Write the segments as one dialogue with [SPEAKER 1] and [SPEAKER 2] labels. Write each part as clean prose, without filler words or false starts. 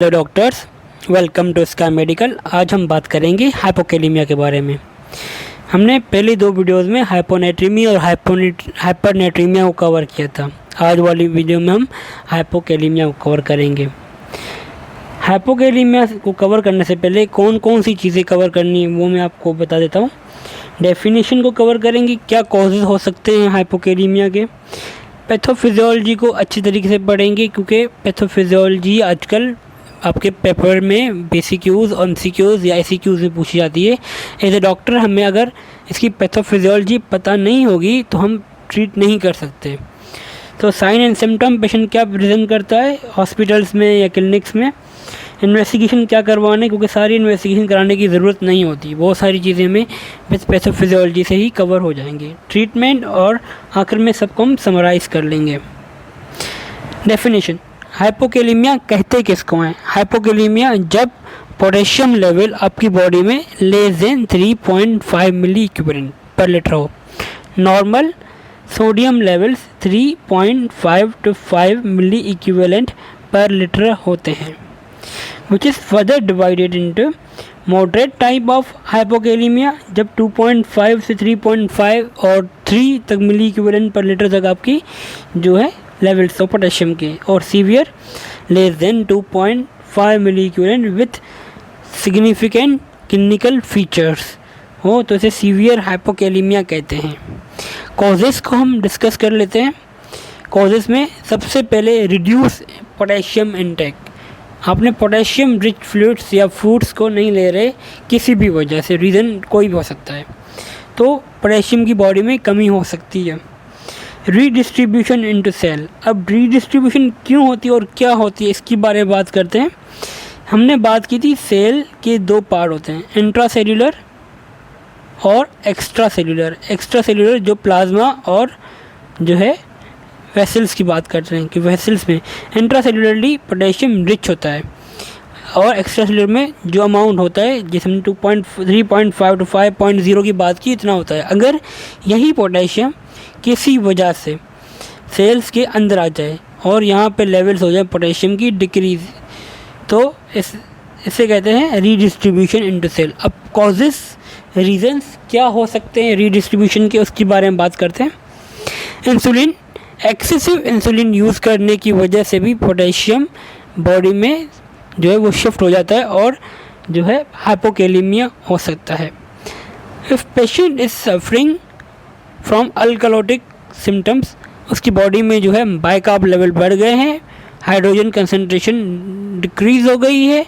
[SPEAKER 1] Hello doctors, welcome to Sky Medical. आज हम बात करेंगे हाइपोकैलेमिया के बारे में। हमने पहले दो वीडियोस में हाइपोनेट्रीमिया और हाइपरनेट्रीमिया को कवर किया था। आज वाली वीडियो में हम हाइपोकैलेमिया को कवर करेंगे। हाइपोकैलेमिया को कवर करने से पहले कौन कौन सी चीज़ें कवर करनी है वो मैं आपको बता देता हूँ। डेफिनेशन को कवर करेंगे, क्या कॉजेज़ हो सकते हैं हाइपोकैलेमिया के। पैथोफिजियोलॉजी को अच्छी तरीके से पढ़ेंगे क्योंकि पैथोफिजियोलॉजी आजकल आपके पेपर में BCQs और MCQs या ICQs में पूछी जाती है। एज ए डॉक्टर हमें अगर इसकी पैथोफिजियोलॉजी पता नहीं होगी तो हम ट्रीट नहीं कर सकते। तो साइन एंड सिम्टम पेशेंट क्या प्रेजेंट करता है हॉस्पिटल्स में या क्लिनिक्स में, इन्वेस्टिगेशन क्या करवाने, क्योंकि सारी इन्वेस्टिगेशन कराने की ज़रूरत नहीं होती। बहुत सारी चीज़ें में बस पैथोफिजियोलॉजी से ही कवर हो जाएंगे। ट्रीटमेंट और आखिर में सबको हम समराइज़ कर लेंगे। डेफिनेशन, हाइपोकैलेमिया कहते किसको हैं? हाइपोकैलेमिया जब पोटेशियम लेवल आपकी बॉडी में less than 3.5 milliequivalent per litre हो। Normal sodium levels 3.5 to 5 milliequivalent per litre होते हैं, which is further divided into moderate type of hypokalaemia जब 2.5 से 3.5 और 3 तक मिली इक्विवेलेंट पर लीटर तक आपकी जो है लेवल्स ऑफ पोटेशियम के, और severe less than 2.5 milliequivalent with significant clinical features हो तो इसे सीवियर हाइपोकैलेमिया कहते हैं। कॉजेज़ को हम डिस्कस कर लेते हैं। कॉजेज़ में सबसे पहले रिड्यूस पोटेशियम इनटेक। आपने पोटेशियम रिच फ्लूइड्स या फूड्स को नहीं ले रहे किसी भी वजह से, रीज़न कोई भी हो सकता है, तो पोटेशियम की बॉडी में कमी हो सकती है। Redistribution into cell. अब रीडिस्ट्रीब्यूशन क्यों होती है और क्या होती है इसकी बारे में बात करते हैं। हमने बात की थी सेल के दो पार्ट होते हैं, इंट्रासेल्युलर और एक्स्ट्रा सेल्युलर। एक्स्ट्रा सेल्युलर जो प्लाज्मा और जो है वेसल्स की बात करते हैं कि वेसल्स में इंट्रासेल्युलरली पोटेशियम रिच होता है, और एक्स्ट्रा सेल्युलर में जो अमाउंट होता है जिसे हमने 3.5 to 5.0 की बात की इतना होता है। अगर यही पोटेशियम किसी वजह से सेल्स के अंदर आ जाए और यहाँ पे लेवल्स हो जाए पोटेशियम की डिक्रीज, तो इसे कहते हैं रीडिस्ट्रीब्यूशन इनटू सेल। अब कॉजेस रीजंस क्या हो सकते हैं रीडिस्ट्रीब्यूशन के, उसके बारे में बात करते हैं। इंसुलिन, एक्सेसिव इंसुलिन यूज़ करने की वजह से भी पोटेशियम बॉडी में जो है वो शिफ्ट हो जाता है और जो है हाइपोकैलेमिया हो सकता है। If patient is suffering from alkalotic symptoms, उसकी बॉडी में जो है बाइकार्ब लेवल बढ़ गए हैं, हाइड्रोजन कंसनट्रेशन डिक्रीज़ हो गई है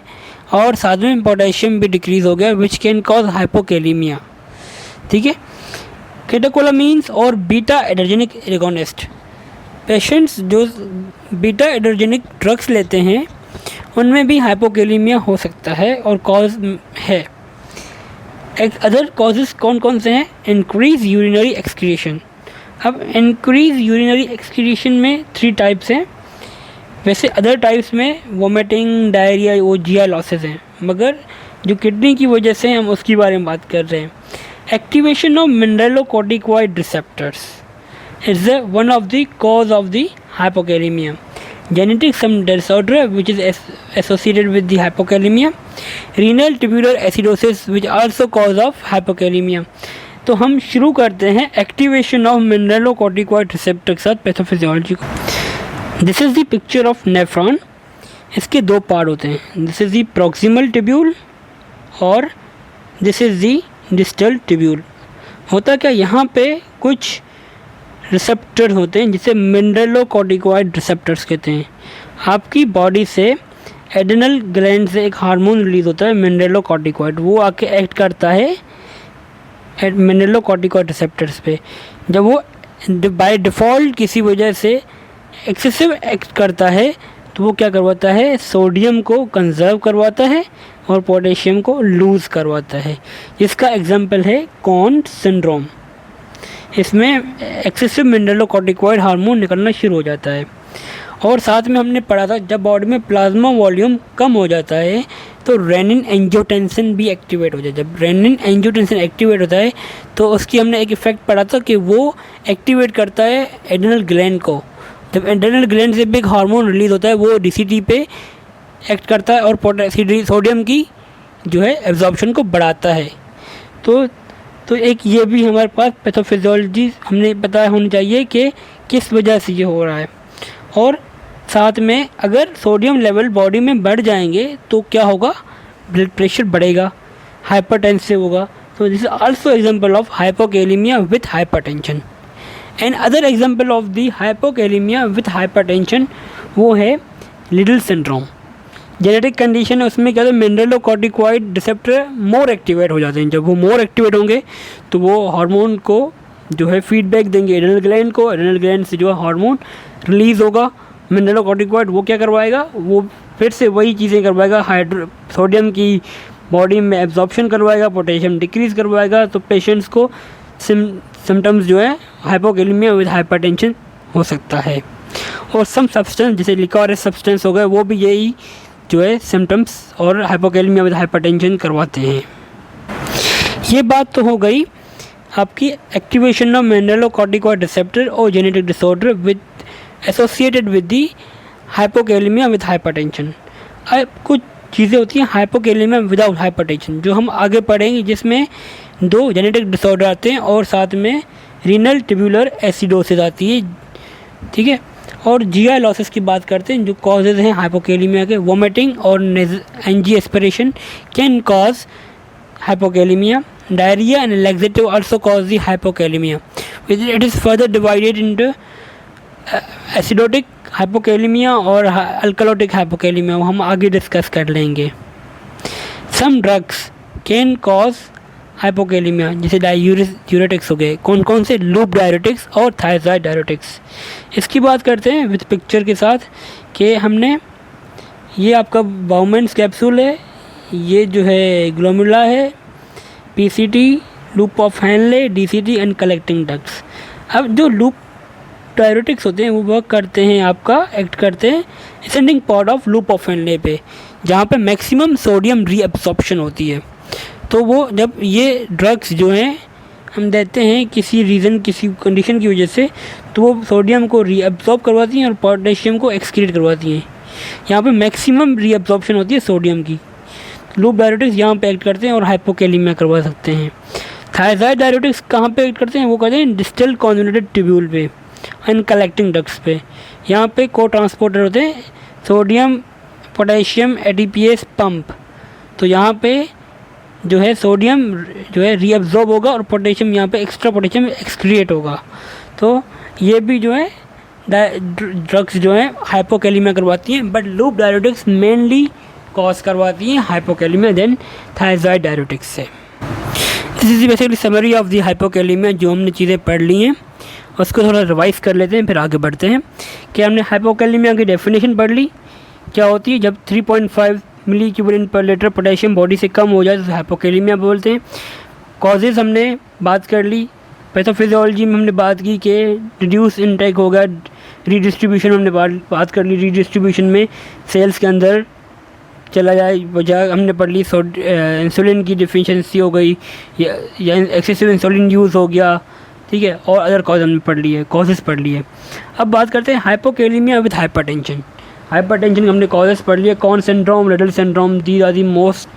[SPEAKER 1] और साथ में पोटेशियम भी डिक्रीज़ हो गया, विच कैन कॉज हाइपोकैलेमिया। ठीक है। कैटेकोलामीन्स और बीटा एडर्जेनिक एगोनिस्ट। पेशेंट्स जो बीटा एडर्जेनिक ड्रग्स लेते हैं उनमें भी हाइपोकैलेमिया हो सकता है और कॉज है। अदर कॉजेज़ कौन कौन से हैं? Increase urinary excretion. अब इंक्रीज यूरिनरी एक्सक्रीशन में 3 टाइप्स हैं। वैसे अदर टाइप्स में वोमिटिंग, डायरिया, वो GI लॉसेस हैं, मगर जो किडनी की वजह से हम उसके बारे में बात कर रहे हैं। Activation of mineralocorticoid receptors is one of the cause of the hypokalemia. Genetic some disorder which is associated with the hypokalemia. Renal tubular acidosis which also cause of hypokalemia. तो हम शुरू करते हैं एक्टिवेशन ऑफ मिनरलोकॉर्टिकॉइड रिसेप्टर के साथ pathophysiology को। This is the picture of nephron. इसके दो पार्ट होते हैं, this is the proximal tubule और this is the distal tubule. होता क्या, यहाँ पे कुछ रिसेप्टर्स होते हैं जिसे मिनरलोकॉर्टिकॉइड रिसेप्टर्स कहते हैं। आपकी बॉडी से एड्रेनल ग्लैंड से एक हार्मोन रिलीज होता है मिनरलोकॉर्टिकॉइड, वो आके एक्ट करता है मिनरलोकॉर्टिकॉइड रिसेप्टर्स पे। जब वो बाय डिफ़ॉल्ट किसी वजह से एक्सेसिव एक्ट करता है तो वो क्या करवाता है, सोडियम को कंजर्व करवाता है और पोटेशियम को लूज़ करवाता है। इसका एग्जाम्पल है कॉन सिंड्रोम। इसमें एक्सेसिव मिनरलोकॉर्टिकॉइड हार्मोन निकलना शुरू हो जाता है। और साथ में हमने पढ़ा था जब बॉडी में प्लाज्मा वॉल्यूम कम हो जाता है तो रेनिन एंजियोटेंसिन भी एक्टिवेट हो जाता है। जब रेनिन एंजियोटेंसिन एक्टिवेट होता है तो उसकी हमने एक इफेक्ट पढ़ा था कि वो एक्टिवेट करता है एड्रेनल ग्लैंड को। जब एड्रेनल ग्लैंड से भी एक हार्मोन रिलीज होता है वो DCT पे एक्ट करता है और सोडियम की जो है एब्जॉर्प्शन को बढ़ाता है। तो एक ये भी हमारे पास पैथोफिजियोलॉजी हमने पता होनी चाहिए कि किस वजह से ये हो रहा है। और साथ में अगर सोडियम लेवल बॉडी में बढ़ जाएंगे तो क्या होगा, ब्लड प्रेशर बढ़ेगा, हाइपरटेंसिव होगा। तो this is also example of hypokalemia with hypertension. And other example of the hypokalemia with hypertension वो है लिटिल सिंड्रोम। जेनेटिक कंडीशन है, उसमें क्या होता है, मिनरलोकॉर्टिकॉइड रिसेप्टर मोर एक्टिवेट हो जाते हैं। जब वो मोर एक्टिवेट होंगे तो वो हार्मोन को जो है फीडबैक देंगे एड्रेनल ग्लैंड को। एड्रेनल ग्लैंड से जो है हार्मोन रिलीज़ होगा, मिनरलोकॉर्टिकॉइड वो क्या करवाएगा, वो फिर से वही चीज़ें करवाएगा, सोडियम की बॉडी में एब्जॉर्प्शन करवाएगा, पोटेशियम डिक्रीज़ करवाएगा। तो पेशेंट्स को सिम्टम्स जो है हाइपोकैलेमिया विद हाइपरटेंशन हो सकता है। और सम सब्सटेंस जैसे लिकोरिस सब्सटेंस हो गए वो भी यही जो है सिम्टम्स और हाइपोकैलेमिया विद हाइपरटेंशन करवाते हैं। ये बात तो हो गई आपकी एक्टिवेशन ऑफ मिनरलोकॉर्टिकॉइड रिसेप्टर और genetic disorder with associated with the hypokalaemia with hypertension. अब कुछ चीज़ें होती हैं हाइपोकैलेमिया विदाउट हाइपरटेंशन जो हम आगे पढ़ेंगे, जिसमें 2 जेनेटिक डिसऑर्डर आते हैं और साथ में रीनल ट्यूबुलर एसिडोसिस आती है, ठीक है। और जीआई लॉसेस की बात करते हैं जो कॉजेज हैं हाइपोकैलेमिया के। वोमिटिंग और NG aspiration can cause hypokalaemia. Diarrhoea and laxative also cause the hypokalaemia. It is further divided into acidotic hypokalaemia और अल्कलोटिक हाइपोकैलेमिया, वो हम आगे डिस्कस कर लेंगे। Some drugs can cause hypokalaemia, जैसे डायूरेटिक्स हो गए। कौन कौन से, लूप डायूरेटिक्स और थायराइड डायूरेटिक्स। इसकी बात करते हैं विद पिक्चर के साथ कि हमने ये आपका बाउमेंट्स कैप्सूल है, ये जो है ग्लोमेरुला है, PCT, loop of Henle, DCT and collecting ducts. अब जो लूप डायूरेटिक्स होते हैं वो वर्क करते हैं, आपका एक्ट करते हैं ascending part of loop of Henle पे, जहाँ पे मैक्सिमम सोडियम रीअब्सॉर्प्शन होती है। तो वो जब ये ड्रग्स जो हैं हम देते हैं किसी रीज़न, किसी कंडीशन की वजह से, तो वो सोडियम को रीअब्सॉर्ब करवाती हैं और पोटेशियम को एक्सक्रीट करवाती हैं। यहाँ पे मैक्सिमम रीअब्सॉर्प्शन होती है सोडियम की। लूप डायूरेटिक्स यहाँ पे एक्ट करते हैं और हाइपोकैलेमिया करवा सकते हैं। थायराइड डायूरेटिक्स कहाँ पे एक्ट करते हैं, वो कहते हैं डिस्टल कॉन्जुगेटेड ट्यूब्यूल पे एंड कलेक्टिंग डक्ट्स पे। यहाँ पे को ट्रांसपोर्टर होते हैं सोडियम पोटेशियम एडीपीएस पंप। तो यहाँ पे जो है सोडियम जो है रीअब्जॉर्ब होगा और पोटेशियम यहाँ पे एक्स्ट्रा पोटेशियम एक्सक्रिएट होगा। तो ये भी जो है ड्रग्स जो है हाइपोकैलेमिया करवाती हैं, but loop diuretics mainly cause करवाती हैं हाइपोकैलेमिया देन थायराइड डायूरेटिक्स से। This is basically summary of the hypokalemia. जो हमने चीज़ें पढ़ ली हैं उसको थोड़ा रिवाइज कर लेते हैं, फिर आगे बढ़ते हैं। कि हमने हाइपोकैलेमिया की डेफिनेशन पढ़ ली, क्या होती है जब 3.5 milliequivalent per litre potassium body से कम हो जाए तो हाइपोकैलेमिया बोलते हैं। कॉजेज़ हमने बात कर ली, पैथोफिजियोलॉजी में हमने बात की कि रिड्यूस इनटेक होगा, रीडिस्ट्रीब्यूशन हमने बात कर ली, रीडिस्ट्रीब्यूशन में सेल्स के अंदर चला जाए वजह हमने पढ़ ली। इंसुलिन की डिफिशिएंसी हो गई या एक्सेसिव इंसुलिन यूज़ हो गया, ठीक है। और अदर कॉज हमने पढ़ ली है, कॉजेज़ पढ़ लिए। अब बात करते हैं हाइपोकैलेमिया विद हाइपरटेंशन। हाइपरटेंशन हमने कॉजेज़ पढ़ लिए, Conn syndrome, Liddle syndrome, these are the most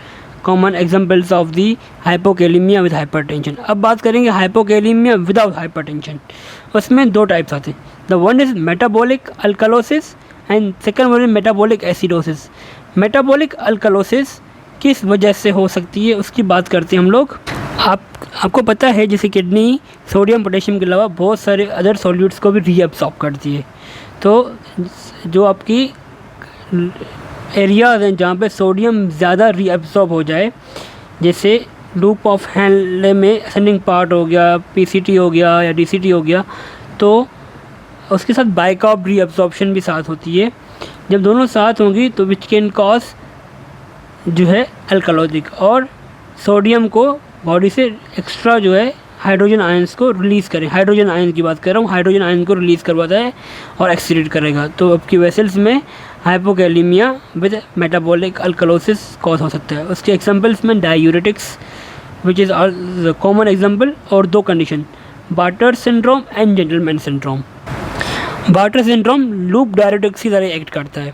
[SPEAKER 1] common examples of the hypokalaemia with hypertension. अब बात करेंगे हाइपोकैलेमिया विदाउट हाइपरटेंशन। उसमें 2 टाइप्स आते हैं, the one is metabolic alkalosis and second one is metabolic acidosis. Metabolic alkalosis किस वजह से हो सकती है उसकी बात करते हैं हम लोग। आपको पता है जैसे किडनी सोडियम पोटेशियम के अलावा बहुत सारे अदर सॉल्यूट्स को भी रीअब्सॉर्ब करती है। तो जो आपकी एरियाज हैं जहाँ पे सोडियम ज़्यादा रीअब्सॉर्ब हो जाए, जैसे लूप ऑफ हैनले में असेंडिंग पार्ट हो गया, पीसीटी हो गया या डीसीटी हो गया, तो उसके साथ बाइकार्ब रीअब्सॉर्प्शन भी साथ होती है। जब दोनों साथ होंगी तो विच कैन कॉज जो है अल्कलोजिक, और सोडियम को बॉडी से एक्स्ट्रा जो है हाइड्रोजन आयंस को रिलीज़ करें। हाइड्रोजन आयन की बात कर रहा हूँ, हाइड्रोजन आयन को रिलीज़ करवाता है और एक्सीडेट करेगा। तो आपकी वेसल्स में hypokalemia with metabolic alkalosis cause हो सकता है। उसके एग्जांपल्स में diuretics which is common example, और 2 condition, barter syndrome and gentleman syndrome. Barter syndrome loop diuretics की तरह एक्ट करता है।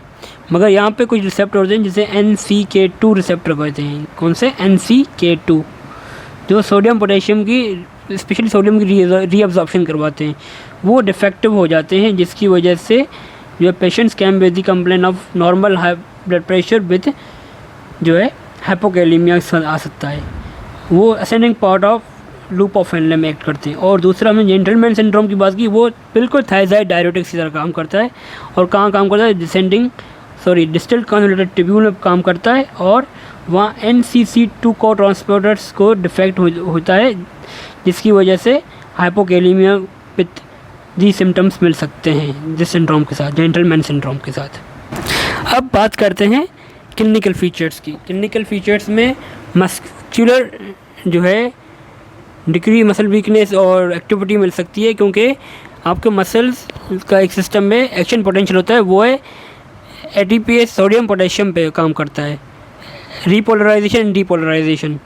[SPEAKER 1] मगर यहाँ पे कुछ रिसेप्टर होते हैं जिसे NCK2 रिसेप्टर कहते हैं। कौन से? NCK2, जो सोडियम पोटेशियम की, स्पेशली सोडियम की रीअब्जॉर्प्शन करवाते हैं, वो डिफेक्टिव हो जाते हैं, जिसकी वजह से जो patients can with the complain of normal high blood pressure with जो है हाइपोकैलेमिया आ सकता है। वो ascending part of loop of Henle में एक्ट करते हैं। और दूसरा हमने जेंटलमैन सिंड्रोम की बात की, वो बिल्कुल थायराइड डायरेटिक्स की तरह काम करता है। और कहाँ काम करता है? डिस्टल कन्वोल्यूटेड ट्यूब्यूल में काम करता है, और वहाँ NCC2 को ट्रांसपोर्टर्स को डिफेक्ट होता है, जिसकी वजह से हाइपोकैलेमिया विद दी सिम्टम्स मिल सकते हैं जिस सिंड्रोम के साथ, जेंटलमैन सिंड्रोम के साथ। अब बात करते हैं क्लिनिकल फीचर्स की। क्लिनिकल फीचर्स में मस्कुलर जो है डिक्री मसल वीकनेस और एक्टिविटी मिल सकती है, क्योंकि आपके मसल्स का एक सिस्टम में एक्शन पोटेंशियल होता है, वो है ATPase सोडियम पोटेशियम पे काम करता है, रीपोलराइजेशन डीपोलराइजेशन।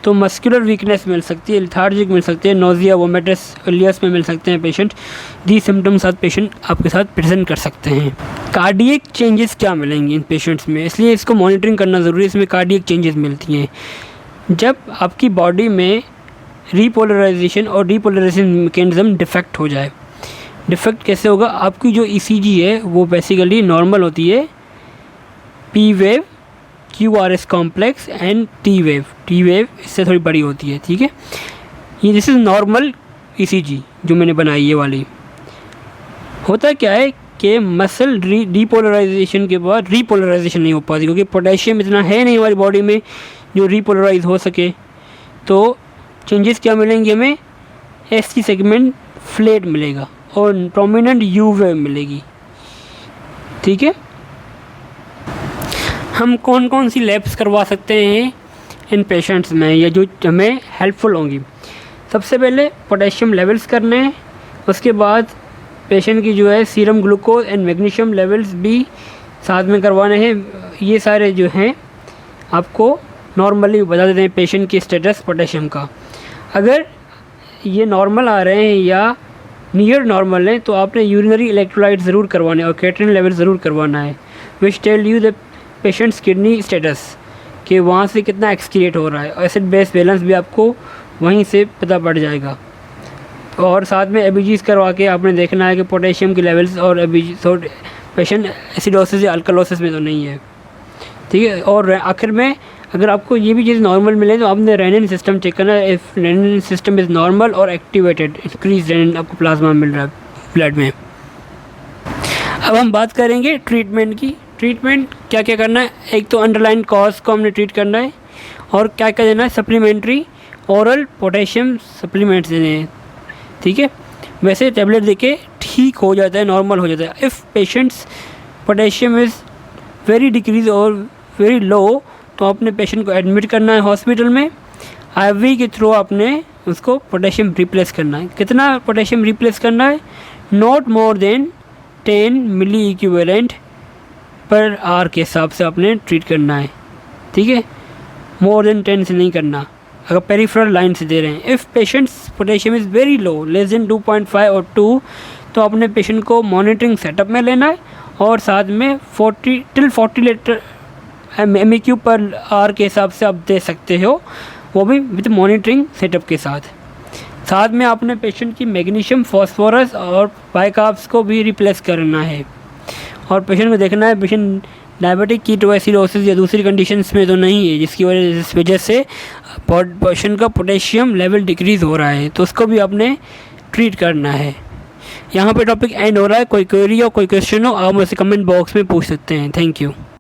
[SPEAKER 1] तो मस्कुलर वीकनेस मिल सकती है, लिथार्जिक मिल सकती है, नोजिया वोमिटस इलियस में मिल सकते हैं पेशेंट। दी सिम्टम्स साथ पेशेंट आपके साथ प्रेजेंट कर सकते हैं। कार्डियक चेंजेस क्या मिलेंगे इन पेशेंट्स में, इसलिए इसको मॉनिटरिंग करना ज़रूरी है। इसमें कार्डियक चेंजेस मिलती हैं जब आपकी बॉडी में रीपोलराइजेशन और डीपोलराइजेशन मैकेनिज्म डिफेक्ट हो जाए। डिफेक्ट कैसे होगा? आपकी जो ECG है वो बेसिकली नॉर्मल होती है, P wave, QRS complex and T wave. T wave इससे थोड़ी बड़ी होती है, ठीक है। ये दिस इज़ नॉर्मल ECG जो मैंने बनाई ये वाली। होता क्या है कि मसल डीपोलराइजेशन के बाद रीपोलराइजेशन नहीं हो पाती, क्योंकि पोटेशियम इतना है नहीं हमारी बॉडी में जो रीपोलराइज हो सके। तो चेंजेस क्या मिलेंगे हमें? ST सेगमेंट फ्लैट मिलेगा और प्रोमिनेंट U वेव मिलेगी, ठीक है। हम कौन कौन सी लैब्स करवा सकते हैं इन पेशेंट्स में, या जो हमें हेल्पफुल होंगी? सबसे पहले पोटेशियम लेवल्स करने हैं, उसके बाद पेशेंट की जो है serum glucose and magnesium levels भी साथ में करवाने हैं। ये सारे जो हैं आपको नॉर्मली बता देते हैं पेशेंट की स्टेटस पोटेशियम का। अगर ये नॉर्मल आ रहे हैं या नियर नॉर्मल हैं तो आपने यूरिनरी इलेक्ट्रोलाइट ज़रूर करवाना है और क्रिएटिनिन लेवल ज़रूर करवाना है, which tell you the patient's kidney status, कि वहाँ से कितना एक्सक्रिएट हो रहा है। एसिड बेस बैलेंस भी आपको वहीं से पता पड़ जाएगा। और साथ में ABGs करवा के आपने देखना है कि पोटेशियम के लेवल्स और पेशेंट एसिडोसिस या अल्कलोसिस में तो नहीं है, ठीक है। और आखिर में अगर आपको ये भी चीज़ नॉर्मल मिले तो आपने रेनिन सिस्टम चेक करना है। If renin system is normal और एक्टिवेटेड, इंक्रीज रेनिन आपको प्लाज्मा मिल रहा है ब्लड में। अब हम बात करेंगे ट्रीटमेंट की। ट्रीटमेंट क्या क्या करना है? एक तो अंडरलाइन कॉज को हमने ट्रीट करना है, और क्या क्या देना है? सप्लीमेंट्री ओरल पोटेशियम सप्लीमेंट्स देने हैं, ठीक है। वैसे टैबलेट देके ठीक हो जाता है, नॉर्मल हो जाता है। If patients potassium is very decrease और वेरी लो, तो आपने पेशेंट को एडमिट करना है हॉस्पिटल में। IV के थ्रू आपने उसको पोटेशियम रिप्लेस करना है। कितना पोटेशियम रिप्लेस करना है? Not more than 10 milliequivalent per hour के हिसाब से आपने ट्रीट करना है, ठीक है। मोर देन 10 से नहीं करना अगर पेरिफेरल लाइन से दे रहे हैं। If patients potassium is very low, less than 2.5 और 2, तो आपने पेशेंट को मॉनिटरिंग सेटअप में लेना है, और साथ में 40 लीटर MEQ पर आवर के हिसाब से आप दे सकते हो, वो भी विद मॉनिटरिंग सेटअप के साथ। साथ में आपने पेशेंट की मैग्नीशियम, फॉस्फोरस और बाइकार्ब्स को भी रिप्लेस करना है, और पेशेंट को देखना है पेशेंट डायबिटिक कीटोएसिडोसिस या दूसरी कंडीशंस में तो नहीं है, जिसकी वजह से पेशेंट का पोटेशियम लेवल डिक्रीज़ हो रहा है, तो उसको भी आपने ट्रीट करना है। यहाँ पे टॉपिक एंड हो रहा है। कोई क्वेरी हो, कोई क्वेश्चन हो, आप मुझसे कमेंट बॉक्स में पूछ सकते हैं। Thank you.